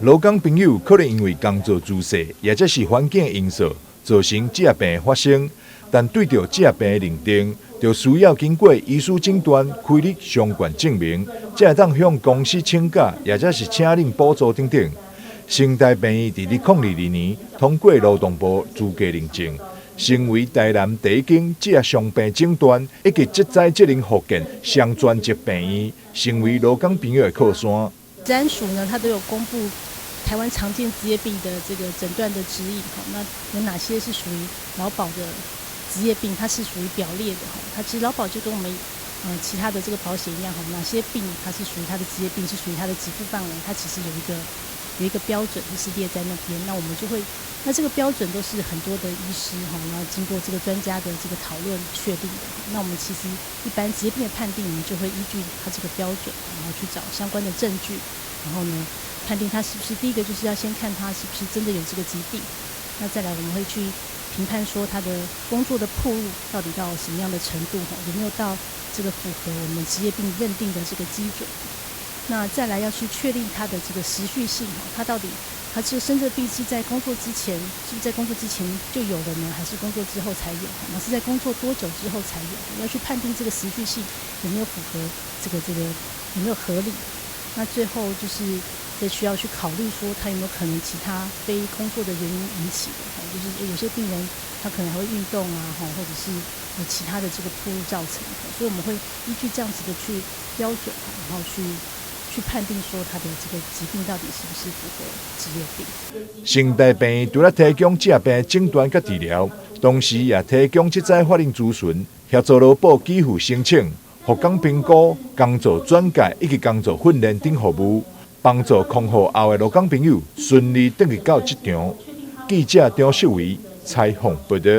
劳工朋友可能因为工作姿势，或者是环境的因素，造成职业病的发生。但对着职业病的认定，就需要经过医师诊断、开立相关证明，才会当向公司请假，或者是请领补助等等。成大病院伫2022年通过劳动部资格认证，成为台南第一间职业伤病诊断以及职灾职能复健双专职病院，成为劳工朋友的靠山。治安署呢，它都有公布台湾常见职业病的这个诊断的指引，那有哪些是属于劳保的职业病，它是属于表列的，它其实劳保就跟我们其他的这个保险一样，哪些病它是属于它的职业病，是属于它的给付范围，它其实有一个标准就是列在那边，那我们就会，那这个标准都是很多的医师然后经过这个专家的这个讨论确定的。那我们其实一般职业病的判定，我们就会依据它这个标准，然后去找相关的证据，然后呢判定它是不是，第一个就是要先看它是不是真的有这个疾病，那再来我们会去评判说他的工作的暴露到底到什么样的程度，有没有到这个符合我们职业病认定的这个基准。那再来要去确定他的这个时序性，他到底他这生这病是在工作之前，是不是在工作之前就有了呢，还是工作之后才有？那是在工作多久之后才有？要去判定这个时序性有没有符合这个有没有合理。那最后就是也需要去考虑说他有没有可能其他非工作的原因引起的，就是有些病人他可能还会运动啊，或者是有其他的这个暴露造成的，所以我们会依据这样子的去标准，然后去判定说他的这个疾病到底是不是符合职业病。成大病院除了提供职业病诊断和治疗，同时也提供职灾法令咨询，协助劳保给付申请、复工评估、工作转介以及工作训练等服务，帮助康复后的劳工朋友顺利转去到职场。记者张秀维采访报道。